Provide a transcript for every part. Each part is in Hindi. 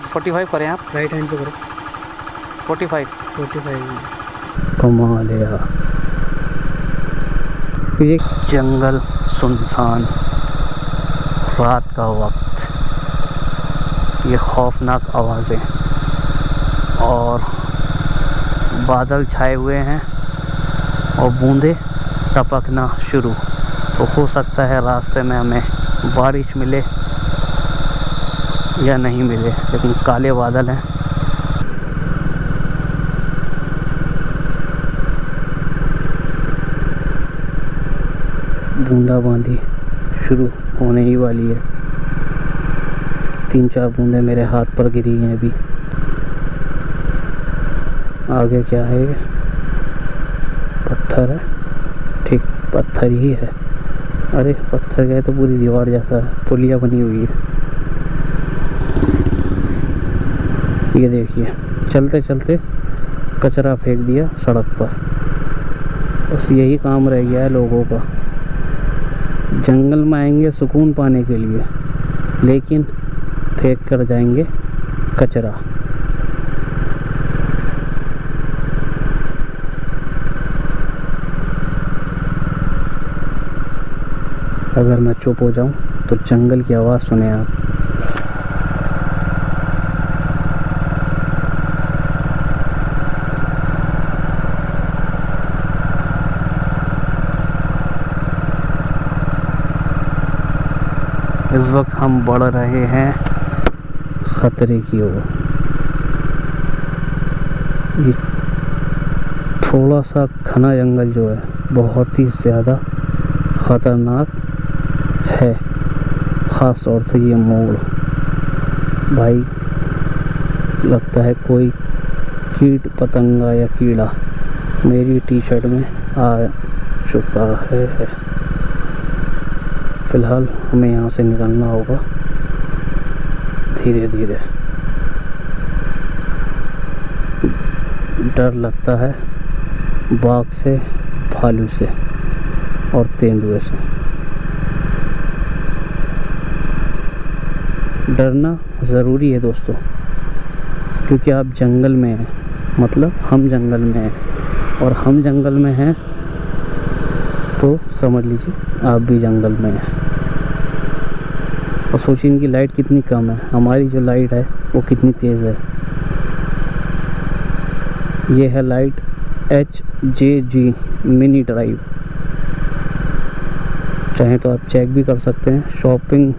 45 करें आप, राइट हैंड पे करो। 45। कमाल है यार। ये जंगल सुनसान, रात का वक्त, ये खौफनाक आवाज़ें और बादल छाए हुए हैं और बूंदें टपकना शुरू। तो हो सकता है रास्ते में हमें बारिश मिले या नहीं मिले, लेकिन काले बादल हैं। बूंदाबांदी शुरू होने ही वाली है। 3-4 बूंदें मेरे हाथ पर गिरी हैं अभी। आगे क्या है? ये पत्थर है, ठीक पत्थर ही है। अरे पत्थर गए तो पूरी दीवार जैसा पुलिया बनी हुई है। ये देखिए, चलते चलते कचरा फेंक दिया सड़क पर। बस यही काम रह गया है लोगों का। जंगल में आएंगे सुकून पाने के लिए, लेकिन फेंक कर जाएंगे कचरा। अगर मैं चुप हो जाऊं तो जंगल की आवाज़ सुने आप। इस वक्त हम बढ़ रहे हैं खतरे की ओर। ये थोड़ा सा घना जंगल जो है बहुत ही ज़्यादा ख़तरनाक है। ख़ास तौर से ये मोड़, भाई लगता है कोई कीट पतंगा या कीड़ा मेरी टी शर्ट में आ चुका है। फ़िलहाल हमें यहाँ से निकलना होगा धीरे धीरे। डर लगता है बाघ से, भालू से और तेंदुए से। डरना ज़रूरी है दोस्तों, क्योंकि आप जंगल में हैं, मतलब हम जंगल में हैं, और हम जंगल में हैं तो समझ लीजिए आप भी जंगल में हैं। और सोचिए इनकी लाइट कितनी कम है, हमारी जो लाइट है वो कितनी तेज़ है। ये है लाइट HJG मिनी ड्राइव। चाहे तो आप चेक भी कर सकते हैं, शॉपिंग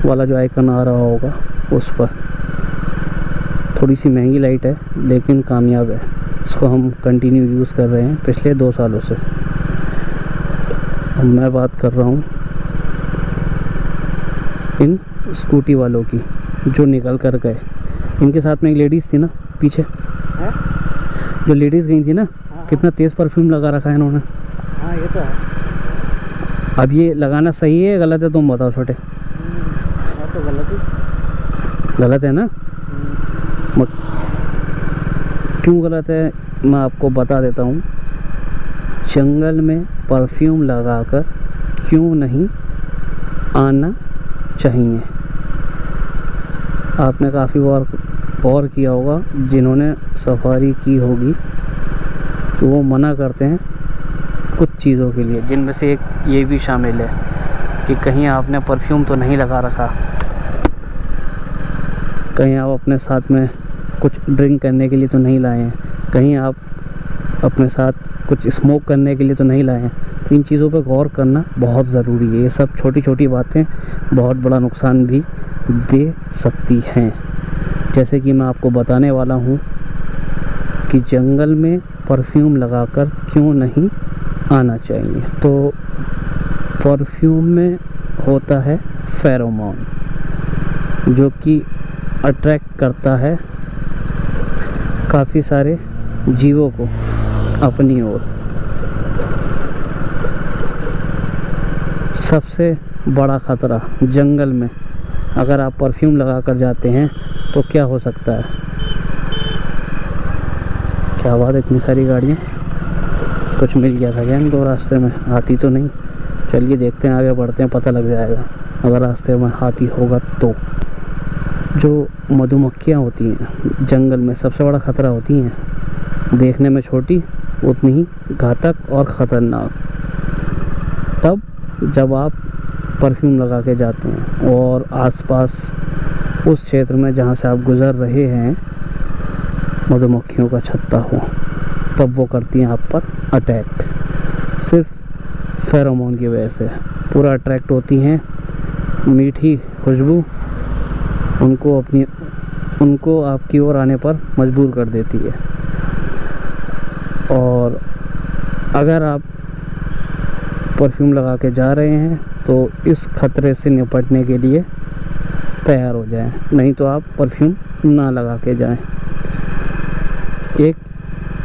वाला जो आइकन आ रहा होगा उस पर। थोड़ी सी महंगी लाइट है लेकिन कामयाब है। इसको हम कंटिन्यू यूज़ कर रहे हैं पिछले 2 सालों से। मैं बात कर रहा हूँ इन स्कूटी वालों की जो निकल कर गए। इनके साथ में एक लेडीज़ थी ना पीछे है? जो लेडीज़ गई थी ना, कितना तेज़ परफ्यूम लगा रखा है इन्होंने। हाँ ये तो है। अब ये लगाना सही है गलत है, तुम बताओ छोटे। तो गलत ही। गलत है ना? क्यों गलत है मैं आपको बता देता हूँ। जंगल में परफ्यूम लगाकर क्यों नहीं आना चाहिए। आपने काफ़ी बार गौर किया होगा, जिन्होंने सफारी की होगी तो वो मना करते हैं कुछ चीज़ों के लिए, जिनमें से एक ये भी शामिल है कि कहीं आपने परफ्यूम तो नहीं लगा रखा, कहीं आप अपने साथ में कुछ ड्रिंक करने के लिए तो नहीं लाए हैं, कहीं आप अपने साथ कुछ स्मोक करने के लिए तो नहीं लाए हैं। तो इन चीज़ों पर गौर करना बहुत ज़रूरी है। ये सब छोटी छोटी बातें बहुत बड़ा नुकसान भी दे सकती हैं। जैसे कि मैं आपको बताने वाला हूँ कि जंगल में परफ्यूम लगाकर क्यों नहीं आना चाहिए। तो परफ्यूम में होता है फेरोमोन, जो कि अट्रैक्ट करता है काफ़ी सारे जीवों को अपनी ओर। सबसे बड़ा ख़तरा जंगल में अगर आप परफ्यूम लगा कर जाते हैं तो क्या हो सकता है। क्या बात है, इतनी सारी गाड़ियाँ। कुछ मिल गया था क्या इनको रास्ते में? हाथी तो नहीं। चलिए देखते हैं, आगे बढ़ते हैं, पता लग जाएगा अगर रास्ते में हाथी होगा तो। जो मधुमक्खियाँ होती हैं जंगल में सबसे बड़ा ख़तरा होती हैं, देखने में छोटी उतनी ही घातक और ख़तरनाक। तब जब आप परफ्यूम लगा के जाते हैं और आसपास उस क्षेत्र में जहाँ से आप गुज़र रहे हैं मधुमक्खियों का छत्ता हो, तब वो करती हैं आप पर अटैक। सिर्फ फेरोमोन की वजह से पूरा अट्रैक्ट होती हैं। मीठी खुशबू उनको आपकी ओर आने पर मजबूर कर देती है। और अगर आप परफ्यूम लगा के जा रहे हैं तो इस खतरे से निपटने के लिए तैयार हो जाएं, नहीं तो आप परफ्यूम ना लगा के जाएं। एक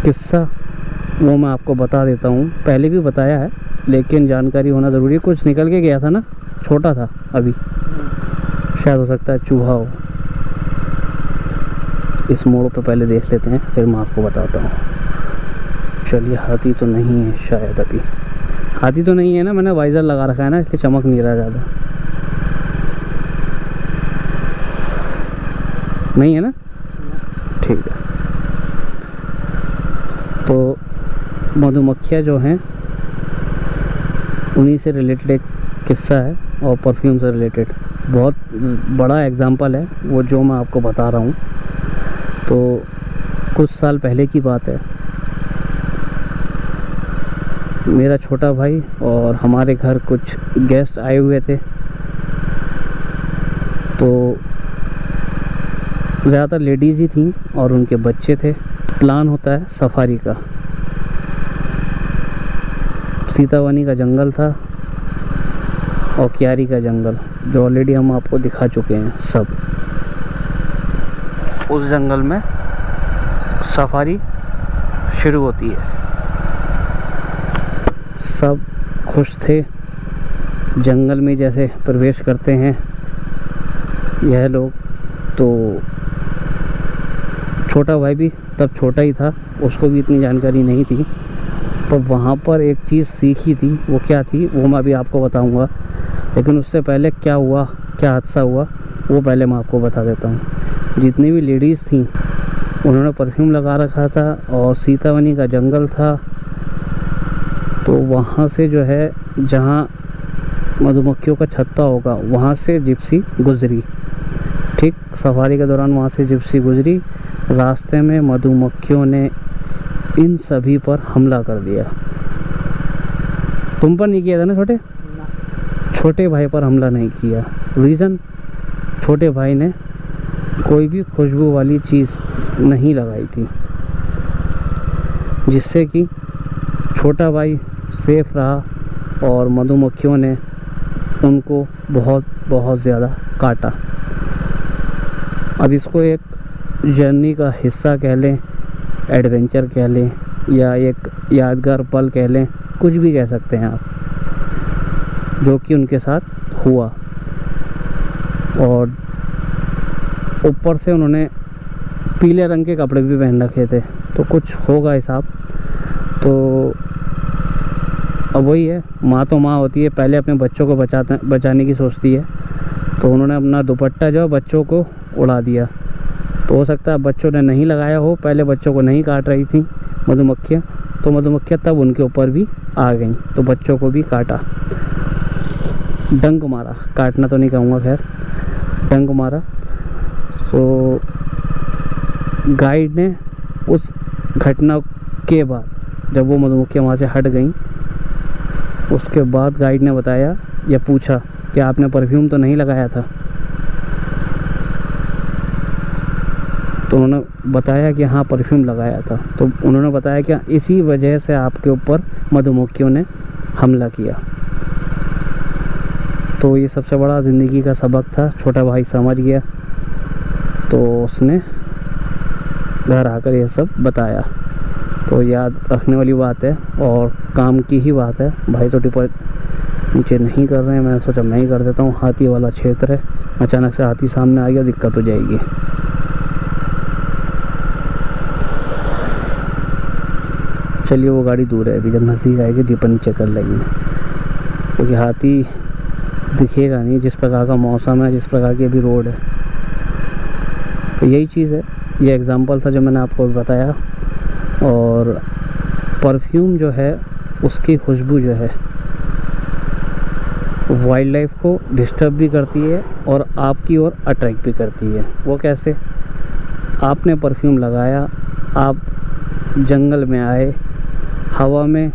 किस्सा वो मैं आपको बता देता हूँ, पहले भी बताया है लेकिन जानकारी होना ज़रूरी है। कुछ निकल के गया था ना, छोटा था अभी, शायद हो सकता है चूहा हो। इस मोड़ पे पहले देख लेते हैं फिर मैं आपको बताता हूँ। चलिए, हाथी तो नहीं है शायद, अभी हाथी तो नहीं है ना, मैंने वाइज़र लगा रखा है ना इसलिए चमक नहीं रहा ज़्यादा। नहीं है ना, ठीक है। तो मधुमक्खियाँ जो हैं उन्हीं से रिलेटेड एक किस्सा है और परफ्यूम से रिलेटेड बहुत बड़ा एग्जांपल है वो जो मैं आपको बता रहा हूँ। तो कुछ साल पहले की बात है, मेरा छोटा भाई और हमारे घर कुछ गेस्ट आए हुए थे। तो ज़्यादातर लेडीज़ ही थीं और उनके बच्चे थे। प्लान होता है सफारी का। सीतावनी का जंगल था और क्यारी का जंगल, जो ऑलरेडी हम आपको दिखा चुके हैं सब। उस जंगल में सफारी शुरू होती है। सब खुश थे, जंगल में जैसे प्रवेश करते हैं यह लोग। तो छोटा भाई भी तब छोटा ही था, उसको भी इतनी जानकारी नहीं थी। पर वहाँ पर एक चीज़ सीखी थी, वो क्या थी वो मैं अभी आपको बताऊँगा। लेकिन उससे पहले क्या हुआ, क्या हादसा हुआ, वो पहले मैं आपको बता देता हूँ। जितनी भी लेडीज़ थीं उन्होंने परफ्यूम लगा रखा था और सीतावनी का जंगल था। तो वहाँ से जो है जहाँ मधुमक्खियों का छत्ता होगा वहाँ से जिप्सी गुजरी। ठीक सफारी के दौरान वहाँ से जिप्सी गुजरी। रास्ते में मधुमक्खियों ने इन सभी पर हमला कर दिया। तुम पर नहीं किया था ना छोटे भाई पर हमला नहीं किया। रीज़न, छोटे भाई ने कोई भी खुशबू वाली चीज़ नहीं लगाई थी, जिससे कि छोटा भाई सेफ रहा और मधुमक्खियों ने उनको बहुत ज़्यादा काटा। अब इसको एक जर्नी का हिस्सा कह लें, एडवेंचर कह लें, या एक यादगार पल कह लें, कुछ भी कह सकते हैं आप, जो कि उनके साथ हुआ। और ऊपर से उन्होंने पीले रंग के कपड़े भी पहन रखे थे, तो कुछ होगा हिसाब। तो अब वही है, माँ तो माँ होती है, पहले अपने बच्चों को बचाने की सोचती है। तो उन्होंने अपना दुपट्टा जो बच्चों को उड़ा दिया। तो हो सकता है बच्चों ने नहीं लगाया हो, पहले बच्चों को नहीं काट रही थी मधुमक्खियाँ, तो मधुमक्खियाँ तब उनके ऊपर भी आ गईं, तो बच्चों को भी काटा, डंक मारा। काटना तो नहीं कहूँगा, खैर डंक मारा। तो गाइड ने उस घटना के बाद, जब वो मधुमक्खियाँ वहाँ से हट गईं, उसके बाद गाइड ने बताया या पूछा कि आपने परफ्यूम तो नहीं लगाया था। तो उन्होंने बताया कि हाँ परफ्यूम लगाया था। तो उन्होंने बताया कि इसी वजह से आपके ऊपर मधुमक्खियों ने हमला किया। तो ये सबसे बड़ा ज़िंदगी का सबक था। छोटा भाई समझ गया, तो उसने घर आकर ये सब बताया। तो याद रखने वाली बात है और काम की ही बात है। भाई तो टिपर नीचे नहीं कर रहे हैं, मैंने सोचा मैं ही कर देता हूँ। हाथी वाला क्षेत्र है, अचानक से हाथी सामने आ गया, दिक्कत हो जाएगी। चलिए, वो गाड़ी दूर है, अभी जब नज़दीक आएगी टिपर नीचे कर लेंगे, क्योंकि हाथी दिखेगा नहीं। जिस प्रकार का मौसम है, जिस प्रकार की अभी रोड है, तो यही चीज़ है, ये एग्ज़ाम्पल था जो मैंने आपको बताया। और परफ्यूम जो है उसकी खुशबू जो है वाइल्ड लाइफ को डिस्टर्ब भी करती है और आपकी ओर अट्रैक्ट भी करती है। वो कैसे? आपने परफ्यूम लगाया, आप जंगल में आए, हवा में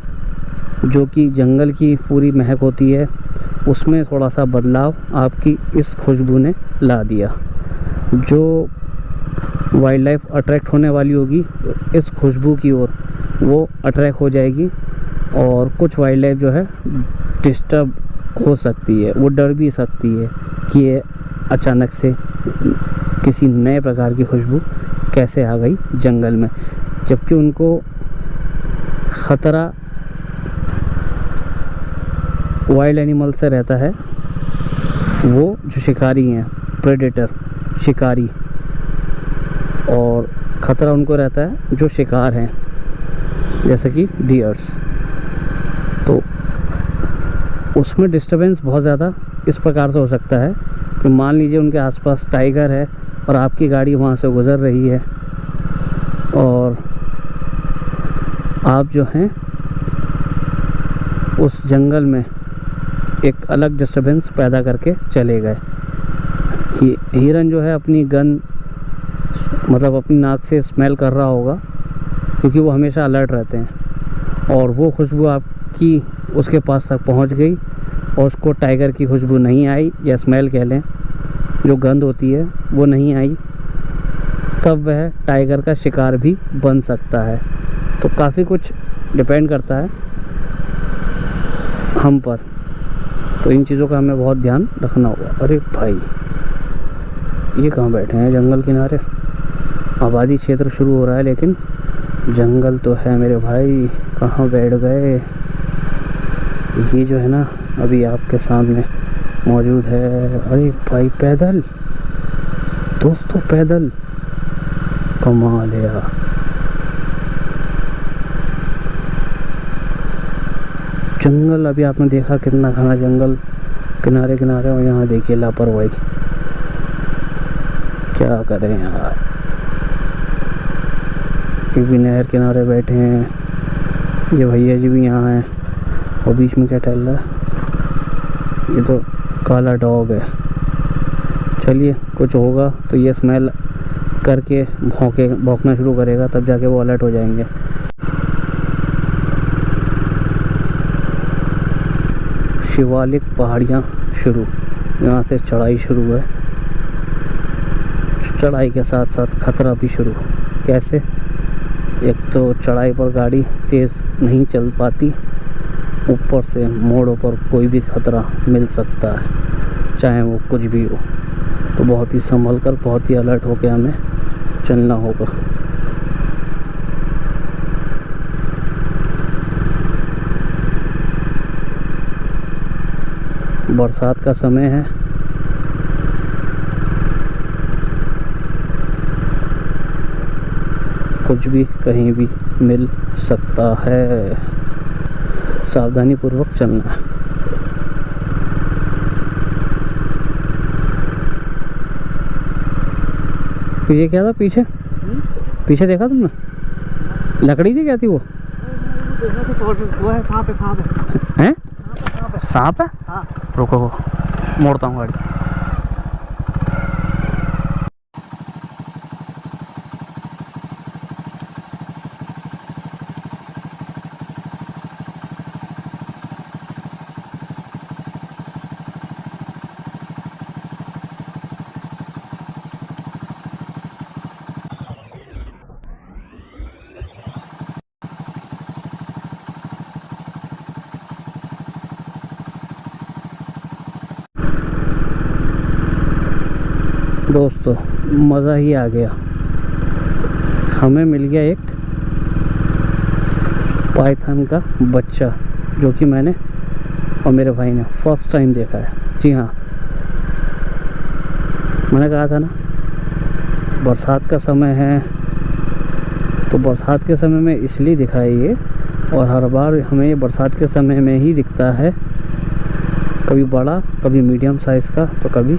जो कि जंगल की पूरी महक होती है उसमें थोड़ा सा बदलाव आपकी इस खुशबू ने ला दिया। जो वाइल्ड लाइफ अट्रैक्ट होने वाली होगी इस खुशबू की ओर, वो अट्रैक्ट हो जाएगी। और कुछ वाइल्ड लाइफ जो है डिस्टर्ब हो सकती है, वो डर भी सकती है कि ये अचानक से किसी नए प्रकार की खुशबू कैसे आ गई जंगल में, जबकि उनको ख़तरा वाइल्ड एनिमल से रहता है। वो जो शिकारी हैं, प्रेडेटर, शिकारी, और ख़तरा उनको रहता है जो शिकार हैं, जैसे कि डियर्स। तो उसमें डिस्टर्बेंस बहुत ज़्यादा इस प्रकार से हो सकता है कि मान लीजिए उनके आसपास टाइगर है और आपकी गाड़ी वहाँ से गुज़र रही है और आप जो हैं उस जंगल में एक अलग डिस्टर्बेंस पैदा करके चले गए। हिरन जो है अपनी गन मतलब अपनी नाक से स्मेल कर रहा होगा, क्योंकि वो हमेशा अलर्ट रहते हैं, और वो खुशबू आपकी उसके पास तक पहुंच गई और उसको टाइगर की खुशबू नहीं आई, या स्मेल कह लें, जो गंध होती है वो नहीं आई, तब वह टाइगर का शिकार भी बन सकता है। तो काफ़ी कुछ डिपेंड करता है हम पर, तो इन चीज़ों का हमें बहुत ध्यान रखना होगा। अरे भाई, ये कहाँ बैठे हैं? जंगल किनारे आबादी क्षेत्र शुरू हो रहा है, लेकिन जंगल तो है मेरे भाई, कहाँ बैठ गए? ये जो है ना अभी आपके सामने मौजूद है। अरे भाई, पैदल दोस्तों, पैदल, कमाल है यार। जंगल अभी आपने देखा कितना घना जंगल किनारे किनारे, और यहाँ देखिए लापरवाही, क्या करें यार। ये भी नहर किनारे बैठे हैं, ये भैया जी भी यहाँ हैं, और बीच में क्या टहल रहा है? ये तो काला डॉग है। चलिए, कुछ होगा तो ये स्मेल करके भौंकना शुरू करेगा, तब जाके वो अलर्ट हो जाएंगे। शिवालिक पहाड़ियाँ शुरू, यहाँ से चढ़ाई शुरू है। चढ़ाई के साथ साथ खतरा भी शुरू। कैसे? एक तो चढ़ाई पर गाड़ी तेज़ नहीं चल पाती, ऊपर से मोड़ों पर कोई भी खतरा मिल सकता है, चाहे वो कुछ भी हो। तो बहुत ही संभल कर, बहुत ही अलर्ट होकर हमें चलना होगा। बरसात का समय है, कुछ भी कहीं भी मिल सकता है, सावधानी पूर्वक चलना है। तो ये क्या था पीछे? पीछे देखा तुमने? लकड़ी थी, क्या थी वो? वो है सांप है, सांप है। हैं? सांप है? हाँ। रुको, मोड़ता हूँ गाड़ी। दोस्तों, मज़ा ही आ गया। हमें मिल गया एक पाइथन का बच्चा, जो कि मैंने और मेरे भाई ने फर्स्ट टाइम देखा है। जी हाँ, मैंने कहा था ना बरसात का समय है, तो बरसात के समय में इसलिए दिखा है ये, और हर बार हमें ये बरसात के समय में ही दिखता है। कभी बड़ा, कभी मीडियम साइज़ का, तो कभी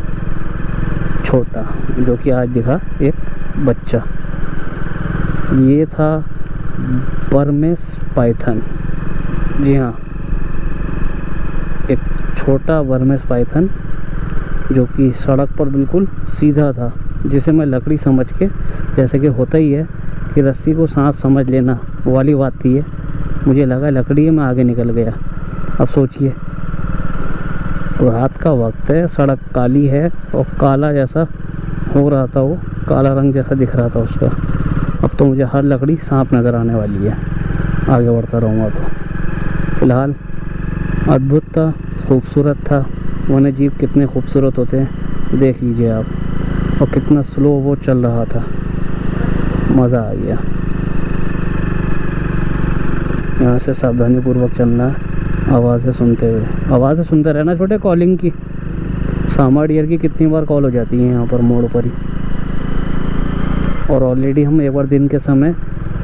छोटा, जो कि आज दिखा एक बच्चा। ये था बर्मेस पाइथन। जी हाँ, एक छोटा बर्मेस पाइथन जो कि सड़क पर बिल्कुल सीधा था, जिसे मैं लकड़ी समझ के, जैसे कि होता ही है कि रस्सी को सांप समझ लेना वाली बात थी ये, मुझे लगा लकड़ी है, मैं आगे निकल गया। अब सोचिए, रात का वक्त है, सड़क काली है और काला जैसा हो रहा था, वो काला रंग जैसा दिख रहा था उसका। अब तो मुझे हर लकड़ी सांप नज़र आने वाली है, आगे बढ़ता रहूँगा तो। फ़िलहाल अद्भुत था, खूबसूरत था। वन्य जीव कितने खूबसूरत होते हैं देख लीजिए आप, और कितना स्लो वो चल रहा था, मज़ा आ गया। यहाँ से सावधानीपूर्वक चलना, आवाज़ें सुनते हुए, आवाज़ें सुनते रहना छोटे, कॉलिंग की, सामा डियर की कितनी बार कॉल हो जाती है यहाँ पर मोड़ पर ही। और ऑलरेडी हम एक बार दिन के समय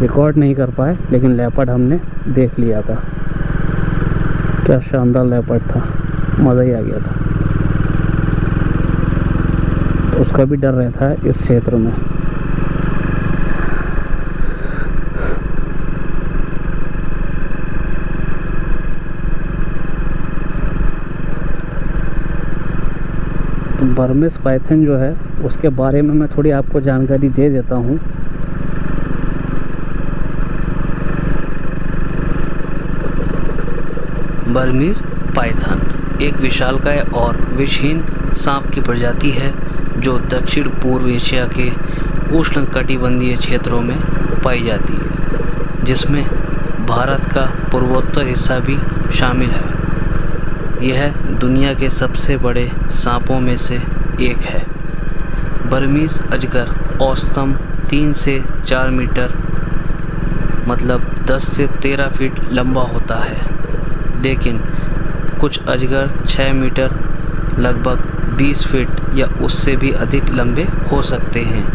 रिकॉर्ड नहीं कर पाए, लेकिन लेपर्ड हमने देख लिया था। क्या शानदार लेपर्ड था, मज़ा ही आ गया था। तो उसका भी डर रहता है इस क्षेत्र में। तो बर्मेस पाइथन जो है, उसके बारे में मैं थोड़ी आपको जानकारी दे देता हूँ। बर्मीज पाइथन एक विशालकाय और विषहीन सांप की प्रजाति है जो दक्षिण पूर्व एशिया के उष्णकटिबंधीय क्षेत्रों में पाई जाती है, जिसमें भारत का पूर्वोत्तर हिस्सा भी शामिल है। यह दुनिया के सबसे बड़े सांपों में से एक है। बर्मीज अजगर औसतन 3 से 4 मीटर मतलब 10 से 13 फीट लंबा होता है, लेकिन कुछ अजगर 6 मीटर लगभग 20 फीट या उससे भी अधिक लंबे हो सकते हैं।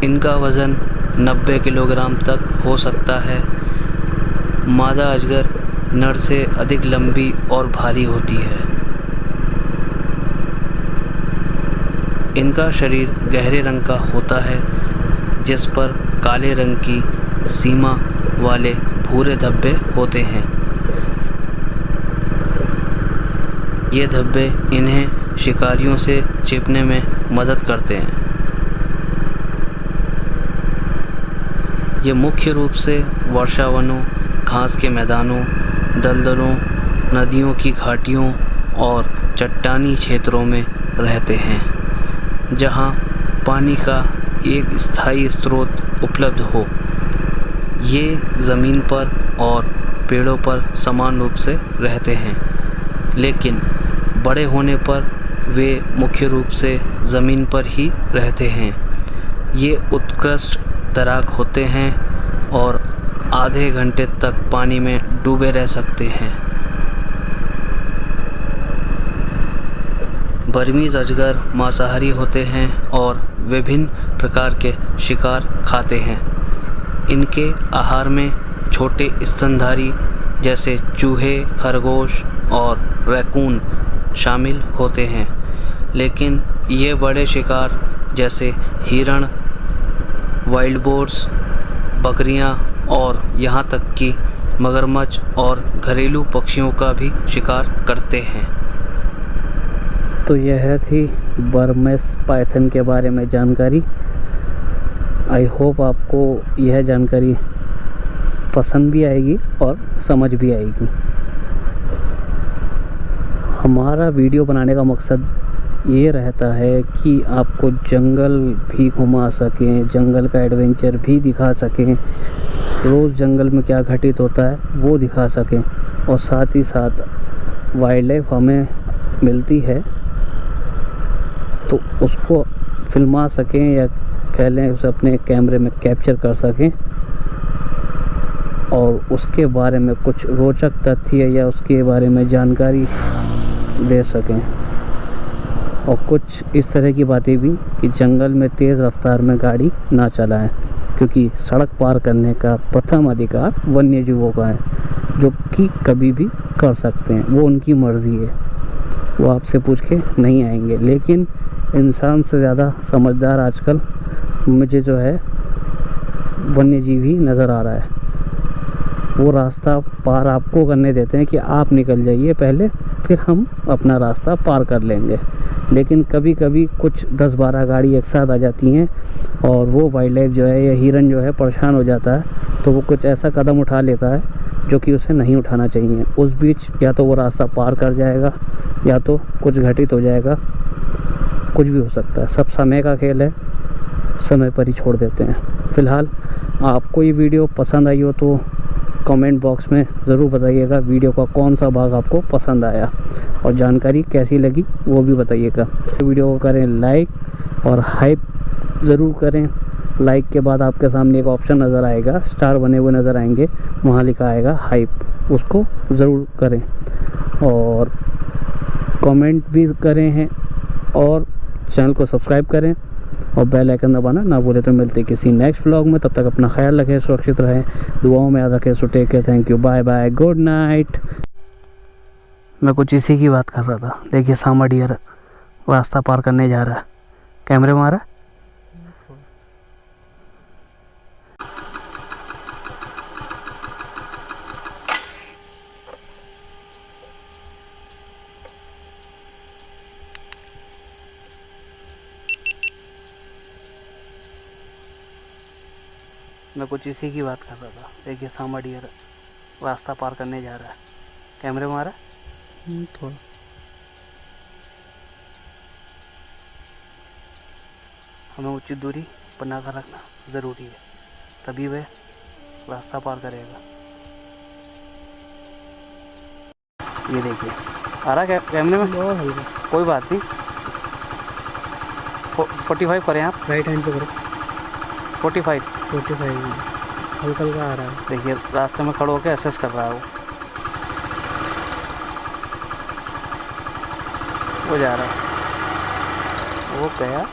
इनका वज़न 90 किलोग्राम तक हो सकता है। मादा अजगर नर से अधिक लंबी और भारी होती है। इनका शरीर गहरे रंग का होता है, जिस पर काले रंग की सीमा वाले भूरे धब्बे होते हैं। ये धब्बे इन्हें शिकारियों से छिपने में मदद करते हैं। ये मुख्य रूप से वर्षावनों, घास के मैदानों, दलदलों, नदियों की घाटियों और चट्टानी क्षेत्रों में रहते हैं, जहाँ पानी का एक स्थायी स्रोत उपलब्ध हो। ये ज़मीन पर और पेड़ों पर समान रूप से रहते हैं, लेकिन बड़े होने पर वे मुख्य रूप से ज़मीन पर ही रहते हैं। ये उत्कृष्ट तैराक होते हैं और आधे घंटे तक पानी में डूबे रह सकते हैं। बर्मीज अजगर मांसाहारी होते हैं और विभिन्न प्रकार के शिकार खाते हैं। इनके आहार में छोटे स्तनधारी जैसे चूहे, खरगोश और रैकून शामिल होते हैं, लेकिन ये बड़े शिकार जैसे हिरण, वाइल्ड बोर्स, बकरियां और यहाँ तक कि मगरमच्छ और घरेलू पक्षियों का भी शिकार करते हैं। तो यह थी बर्मेस पाइथन के बारे में जानकारी। आई होप आपको यह जानकारी पसंद भी आएगी और समझ भी आएगी। हमारा वीडियो बनाने का मकसद ये रहता है कि आपको जंगल भी घुमा सकें, जंगल का एडवेंचर भी दिखा सकें, रोज़ जंगल में क्या घटित होता है वो दिखा सकें, और साथ ही साथ वाइल्ड लाइफ हमें मिलती है तो उसको फिल्मा सकें, या कह लें उसे अपने कैमरे में कैप्चर कर सकें, और उसके बारे में कुछ रोचक तथ्य या उसके बारे में जानकारी दे सकें। और कुछ इस तरह की बातें भी कि जंगल में तेज़ रफ्तार में गाड़ी ना चलाएं, क्योंकि सड़क पार करने का प्रथम अधिकार वन्य जीवों का है, जो कि कभी भी कर सकते हैं, वो उनकी मर्ज़ी है, वो आपसे पूछ के नहीं आएंगे। लेकिन इंसान से ज़्यादा समझदार आजकल मुझे जो है वन्य जीव ही नज़र आ रहा है। वो रास्ता पार आपको करने देते हैं कि आप निकल जाइए पहले, फिर हम अपना रास्ता पार कर लेंगे। लेकिन कभी कभी कुछ 10-12 गाड़ी एक साथ आ जाती हैं और वो वाइल्ड लाइफ जो है या हिरन जो है परेशान हो जाता है, तो वो कुछ ऐसा कदम उठा लेता है जो कि उसे नहीं उठाना चाहिए। उस बीच या तो वो रास्ता पार कर जाएगा या तो कुछ घटित हो जाएगा, कुछ भी हो सकता है। सब समय का खेल है, समय पर ही छोड़ देते हैं। फ़िलहाल आपको ये वीडियो पसंद आई हो तो कमेंट बॉक्स में ज़रूर बताइएगा वीडियो का कौन सा भाग आपको पसंद आया और जानकारी कैसी लगी वो भी बताइएगा। वीडियो को करें लाइक और हाइप ज़रूर करें। लाइक के बाद आपके सामने एक ऑप्शन नज़र आएगा, स्टार बने हुए नज़र आएंगे, वहाँ लिखा आएगा हाइप, उसको ज़रूर करें और कमेंट भी करें हैं और चैनल को सब्सक्राइब करें और बेल आइकन दबाना ना भूलें। तो मिलते किसी नेक्स्ट व्लॉग में, तब तक अपना ख्याल रखें, सुरक्षित रहें, दुआओं में याद रखें। So take care, thank you, bye bye, good night. मैं कुछ इसी की बात कर रहा था। देखिए सामा डियर रास्ता पार करने जा रहा है, कैमरे में आ रहा है। मैं कुछ इसी की बात कर रहा था। देखिए सामा डियर रास्ता पार करने जा रहा है, कैमरे में आ रहा है थोड़ा। हमें उचित दूरी बनाकर रखना ज़रूरी है, तभी वह रास्ता पार करेगा। ये देखिए आ रहा है कैमरे में, कोई बात नहीं। 45 करें आप, राइट हैंड पे करो। 45 हल्का हल्का आ रहा है। देखिए रास्ते में खड़े होकर एसेस कर रहा है वो जा रहा है, वो गया।